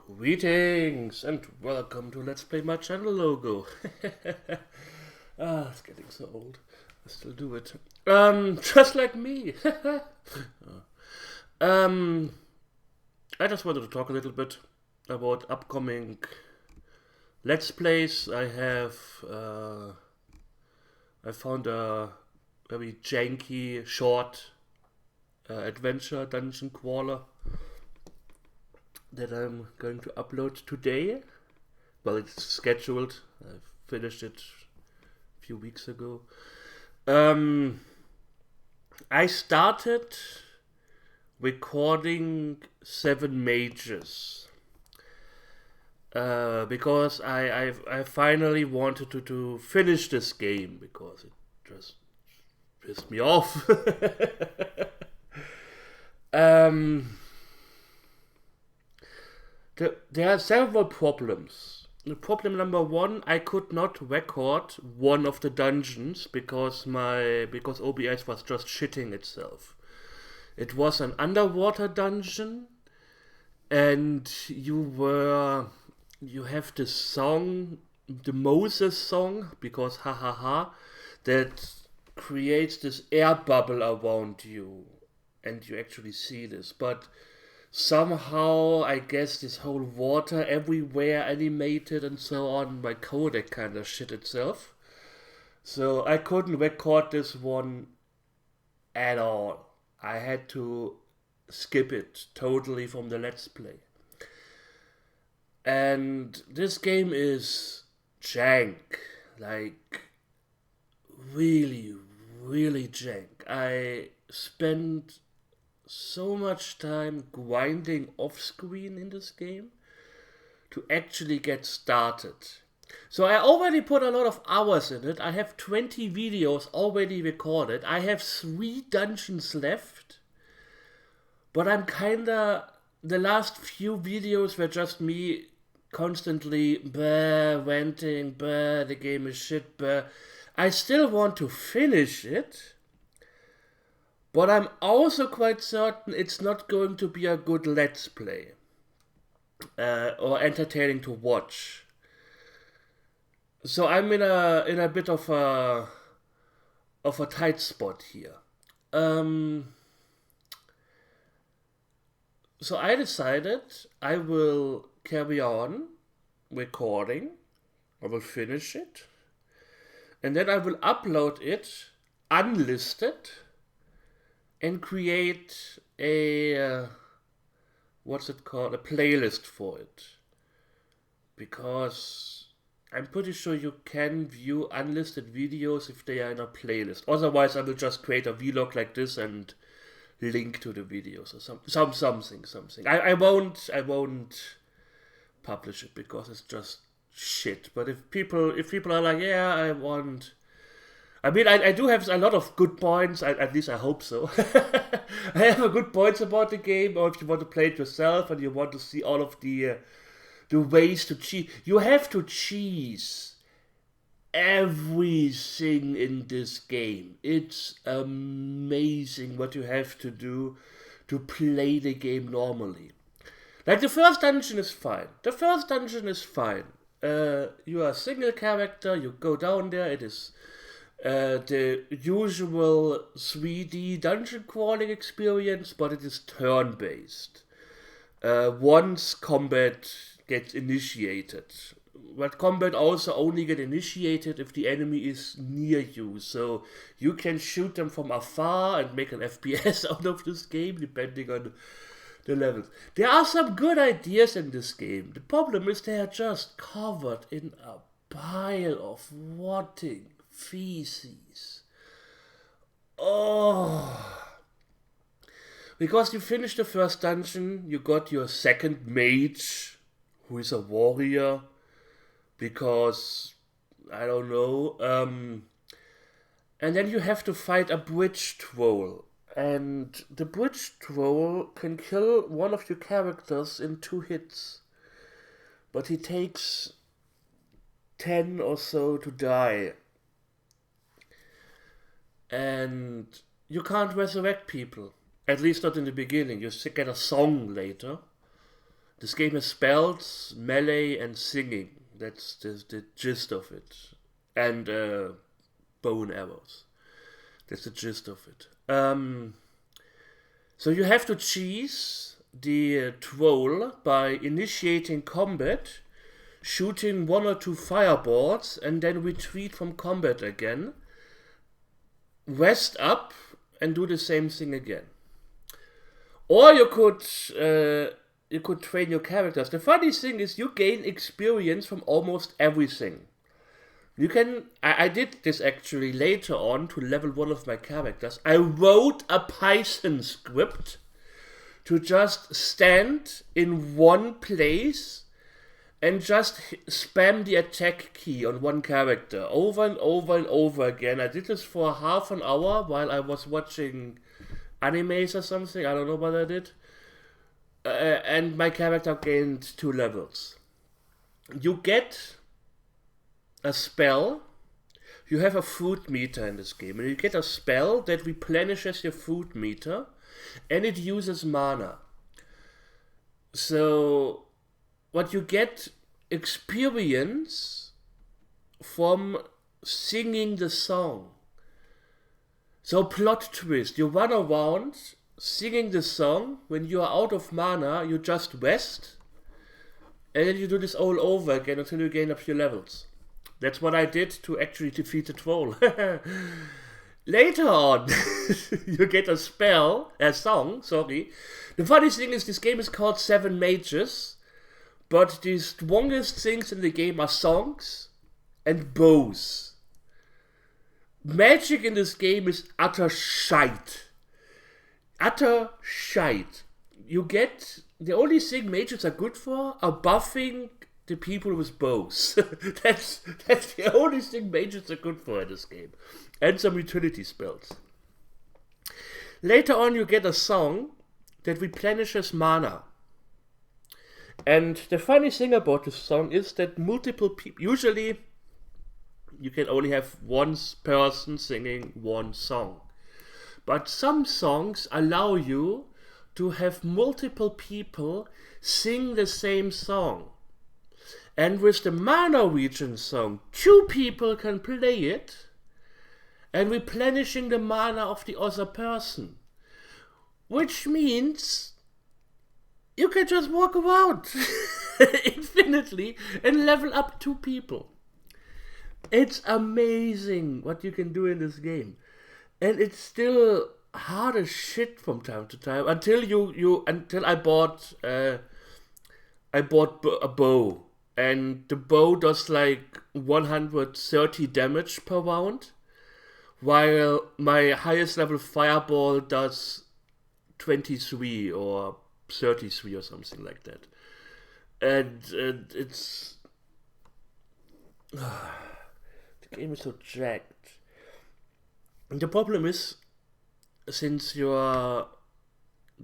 Greetings and welcome to Let's Play My Channel logo. It's getting so old. I still do it. Just like me. I just wanted to talk a little bit about upcoming Let's Plays. I found a very janky, short adventure dungeon crawler that I'm going to upload today. Well, it's scheduled. I finished it a few weeks ago. I started recording 7 mages because I finally wanted to finish this game because it just pissed me off. There are several problems. The problem number 1, I could not record one of the dungeons because OBS was just shitting itself. It was an underwater dungeon, and you have this song, the Moses song, because that creates this air bubble around you, and you actually see this, but somehow, I guess this whole water everywhere animated and so on, my codec kind of shit itself. So I couldn't record this one at all. I had to skip it totally from the Let's Play. And this game is jank. Like, really, really jank. I spent so much time grinding off screen in this game to actually get started. So I already put a lot of hours in it. I have 20 videos already recorded. I have 3 dungeons left. But I'm kinda... The last few videos were just me constantly ranting, the game is shit, I still want to finish it. But I'm also quite certain it's not going to be a good Let's Play. Or entertaining to watch. So I'm in a bit of a tight spot here. So I decided I will carry on recording. I will finish it. And then I will upload it unlisted. And create a, what's it called, a playlist for it. Because I'm pretty sure you can view unlisted videos if they are in a playlist. Otherwise, I will just create a vlog like this and link to the videos or something. I won't publish it because it's just shit. But if people are like, yeah, I mean, I do have a lot of good points, at least I hope so. I have good points about the game, or if you want to play it yourself and you want to see all of the ways to cheat. You have to cheese everything in this game. It's amazing what you have to do to play the game normally. Like, the first dungeon is fine. You are a single character, you go down there, it is... the usual 3D dungeon crawling experience, but it is turn-based. Once combat gets initiated. But combat also only gets initiated if the enemy is near you. So you can shoot them from afar and make an FPS out of this game, depending on the levels. There are some good ideas in this game. The problem is they are just covered in a pile of rotting feces. Oh. Because you finished the first dungeon, you got your second mage, who is a warrior, because, I don't know, and then you have to fight a bridge troll, and the bridge troll can kill one of your characters in 2 hits, but he takes 10 or so to die. And you can't resurrect people. At least not in the beginning. You get a song later This game has spells, melee, and singing. That's the gist of it. And bow and arrows. That's the gist of it. So you have to cheese the troll by initiating combat, shooting 1 or 2 fireballs, and then retreat from combat again. Rest up and do the same thing again. Or you could train your characters. The funny thing is you gain experience from almost everything. You can... I did this actually later on to level one of my characters. I wrote a Python script to just stand in one place and just spam the attack key on one character over and over and over again. I did this for half an hour while I was watching animes or something. I don't know what I did. And my character gained 2 levels. You get a spell. You have a food meter in this game, and you get a spell that replenishes your food meter, and it uses mana. So what you get experience from singing the song. So plot twist, you run around singing the song. When you are out of mana, you just rest, and then you do this all over again until you gain a few levels. That's what I did to actually defeat the troll. Later on, you get a song. The funny thing is this game is called 7 Mages, but the strongest things in the game are songs and bows. Magic in this game is utter shite. Utter shite. You get... The only thing mages are good for are buffing the people with bows. That's the only thing mages are good for in this game. And some utility spells. Later on you get a song that replenishes mana. And the funny thing about this song is that multiple people... Usually you can only have one person singing one song. But some songs allow you to have multiple people sing the same song. And with the Mana Region song, 2 people can play it and replenishing the mana of the other person. Which means you can just walk around infinitely and level up 2 people. It's amazing what you can do in this game. And it's still hard as shit from time to time until I bought a bow. And the bow does like 130 damage per round, while my highest level fireball does 23 or 33 or something like that. And it's... the game is so jacked. And the problem is, since your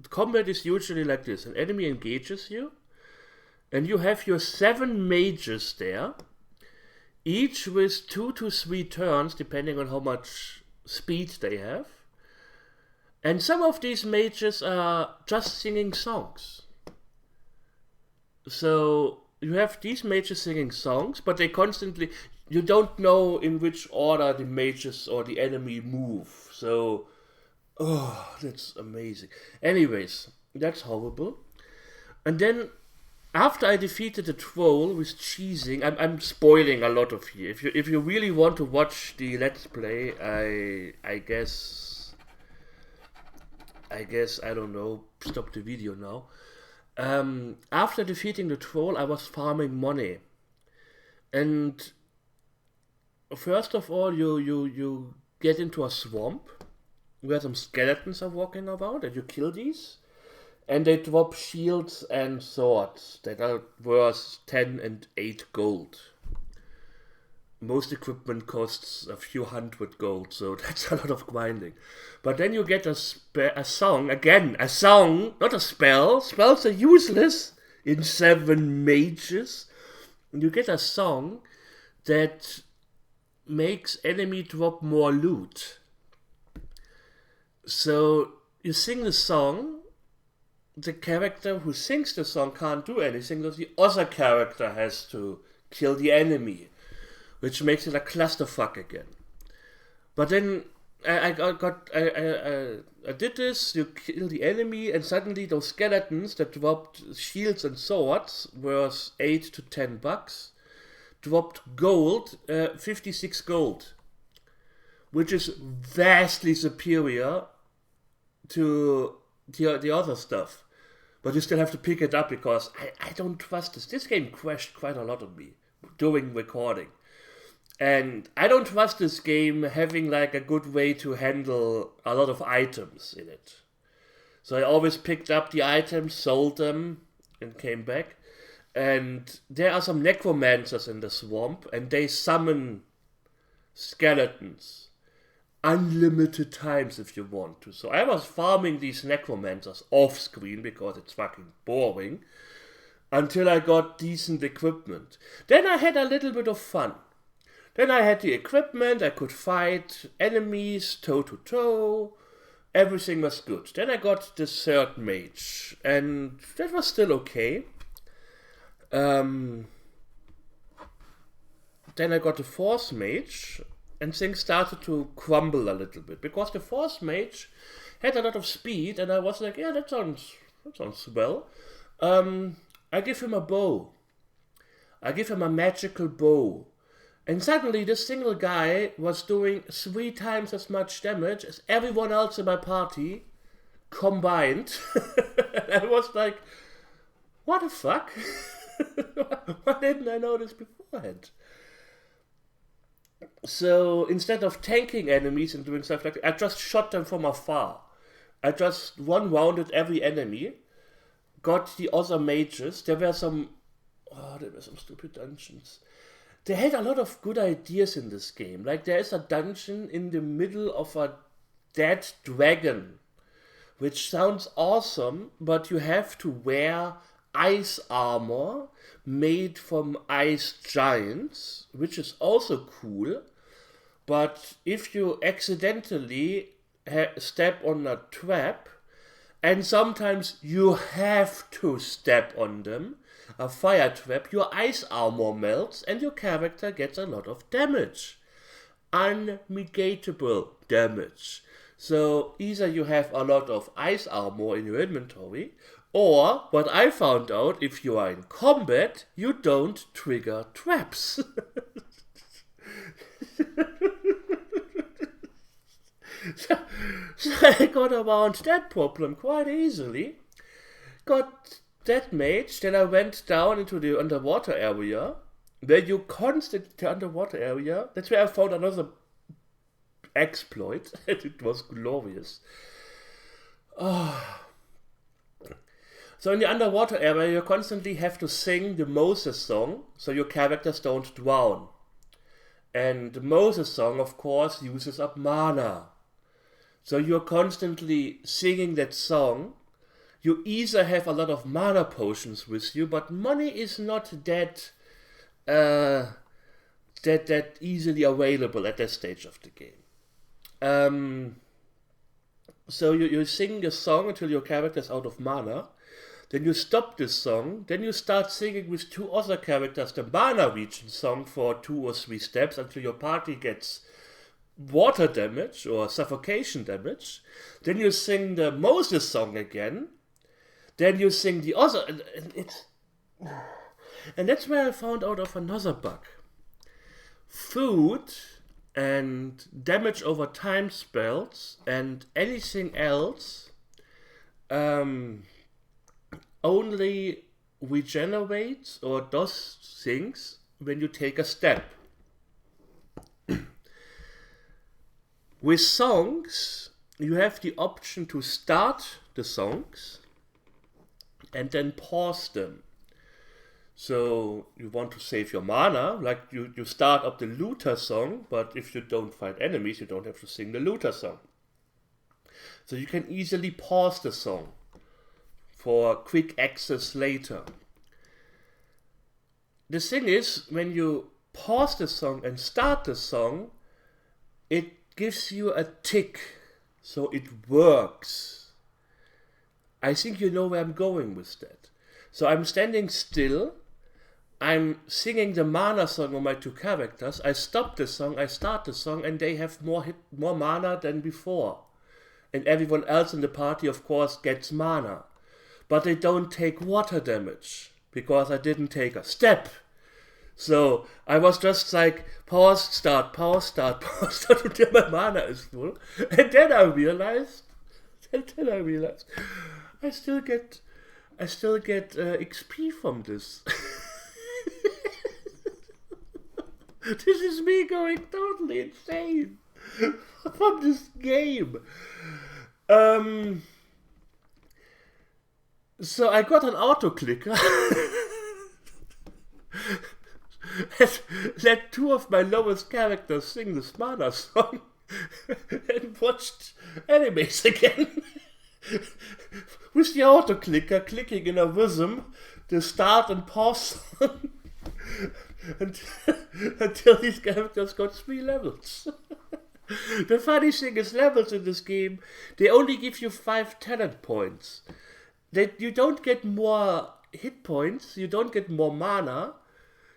combat is usually like this, an enemy engages you, and you have your 7 mages there, each with 2 to 3 turns, depending on how much speed they have. And some of these mages are just singing songs. So you have these mages singing songs, but they constantly... You don't know in which order the mages or the enemy move. So, that's amazing. Anyways, that's horrible. And then... After I defeated the troll with cheesing, I'm spoiling a lot of here. If you really want to watch the Let's Play, I guess I don't know, stop the video now. After defeating the troll, I was farming money. And first of all, you get into a swamp where some skeletons are walking around, and you kill these. And they drop shields and swords that are worth 10 and 8 gold. Most equipment costs a few hundred gold, so that's a lot of grinding. But then you get a song, again, a song, not a spell. Spells are useless in 7 Mages. You get a song that makes enemy drop more loot. So you sing the song. the character who sings the song can't do anything, so the other character has to kill the enemy, which makes it a clusterfuck again. But then I did this, you kill the enemy, and suddenly those skeletons that dropped shields and swords worth $8 to $10, dropped gold, 56 gold, which is vastly superior to the other stuff. But you still have to pick it up because I don't trust this. This game crashed quite a lot on me during recording. And I don't trust this game having like a good way to handle a lot of items in it. So I always picked up the items, sold them, and came back. And there are some necromancers in the swamp, and they summon skeletons unlimited times if you want to. So I was farming these necromancers off screen because it's fucking boring until I got decent equipment. Then I had a little bit of fun. Then I had the equipment, I could fight enemies toe to toe, everything was good. Then I got the third mage, and that was still okay. Then I got the fourth mage, and things started to crumble a little bit, because the fourth mage had a lot of speed, and I was like, yeah, that sounds well. I give him a bow. I give him a magical bow. And suddenly this single guy was doing 3 times as much damage as everyone else in my party combined. I was like, what the fuck? Why didn't I know this beforehand? So instead of tanking enemies and doing stuff like that, I just shot them from afar. I just one-rounded every enemy, got the other mages. There were some stupid dungeons. They had a lot of good ideas in this game. Like there is a dungeon in the middle of a dead dragon, which sounds awesome, but you have to wear ice armor made from ice giants, which is also cool. But if you accidentally step on a trap, and sometimes you have to step on them, a fire trap, your ice armor melts and your character gets a lot of damage. Unmitigable damage. So either you have a lot of ice armor in your inventory, or what I found out, if you are in combat, you don't trigger traps. So I got around that problem quite easily. Got that mage, then I went down into the underwater area, where you constantly, the underwater area, that's where I found another exploit, and it was glorious. So in the underwater area, you constantly have to sing the Moses song, so your characters don't drown. And the Moses song, of course, uses up mana. So you're constantly singing that song. You either have a lot of mana potions with you, but money is not that easily available at that stage of the game. So you sing the song until your character is out of mana. Then you stop this song. Then you start singing with 2 other characters the mana region song for 2 or 3 steps until your party gets water damage or suffocation damage. Then you sing the Moses song again. Then you sing the other, and that's where I found out of another bug. Food and damage over time spells and anything else only regenerates or does things when you take a step. With songs, you have the option to start the songs and then pause them. So you want to save your mana, like you start up the looter song, but if you don't fight enemies, you don't have to sing the looter song. So you can easily pause the song for quick access later. The thing is, when you pause the song and start the song, it gives you a tick, so it works. I think you know where I'm going with that. So I'm standing still. I'm singing the mana song on my two characters. I stop the song, I start the song, and they have more mana than before. And everyone else in the party, of course, gets mana. But they don't take water damage, because I didn't take a step. So I was just like, pause, start, pause, start, pause, start, until my mana is full. And then I realized, I still get XP from this. This is me going totally insane from this game. So I got an auto clicker. Let two of my lowest characters sing this mana song and watched animes again. With the auto clicker clicking in a rhythm, the start and pause song. Until these characters got 3 levels. The funny thing is, levels in this game, they only give you 5 talent points. You don't get more hit points, you don't get more mana,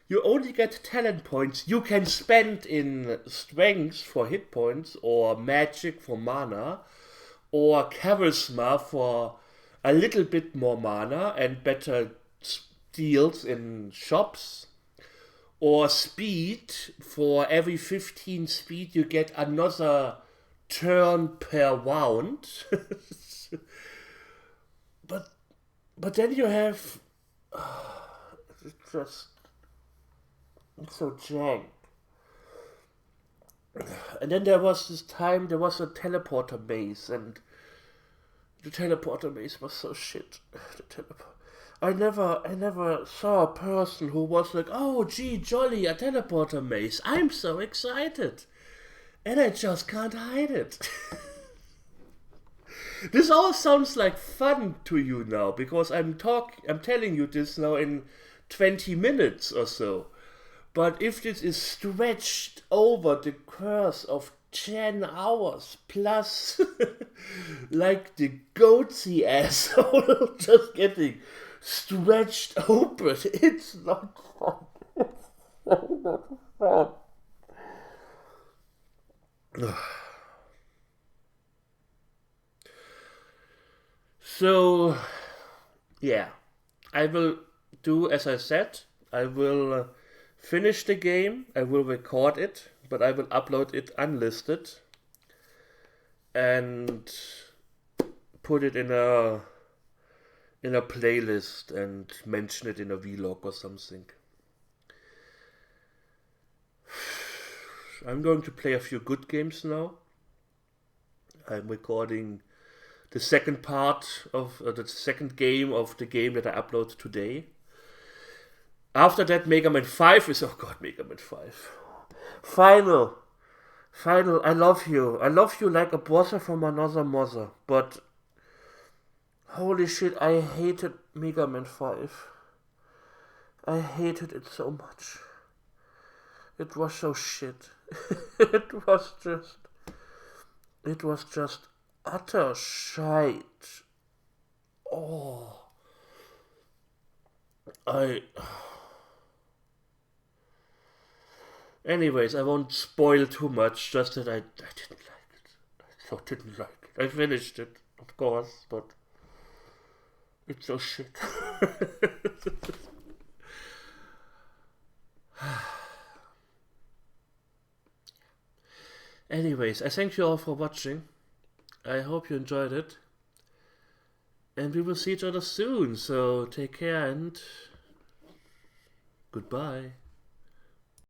you only get talent points you can spend in strength for hit points, or magic for mana, or charisma for a little bit more mana and better deals in shops. Or speed, for every 15 speed you get another turn per round. but then you have... it's so jank. And then there was a teleporter maze, and the teleporter maze was so shit. I never saw a person who was like, oh gee, jolly, a teleporter maze. I'm so excited. And I just can't hide it. This all sounds like fun to you now, because I'm telling you this now in 20 minutes or so. But if this is stretched over the course of 10 hours plus, like the goatsy asshole just getting stretched open, it's not fun. It's so not fun. So, yeah, I will do as I said. I will finish the game, I will record it, but I will upload it unlisted and put it in a playlist and mention it in a vlog or something. I'm going to play a few good games now. I'm recording the second part of the second game of the game that I upload today. After that, Mega Man 5 is... Oh god, Mega Man 5. Final, I love you. I love you like a brother from another mother. But... holy shit, I hated Mega Man 5. I hated it so much. It was so shit. It was just utter shite. Oh. Anyways, I won't spoil too much, just that I didn't like it. I so didn't like it. I finished it, of course, but it's so shit. Anyways, I thank you all for watching. I hope you enjoyed it. And we will see each other soon, so take care and goodbye.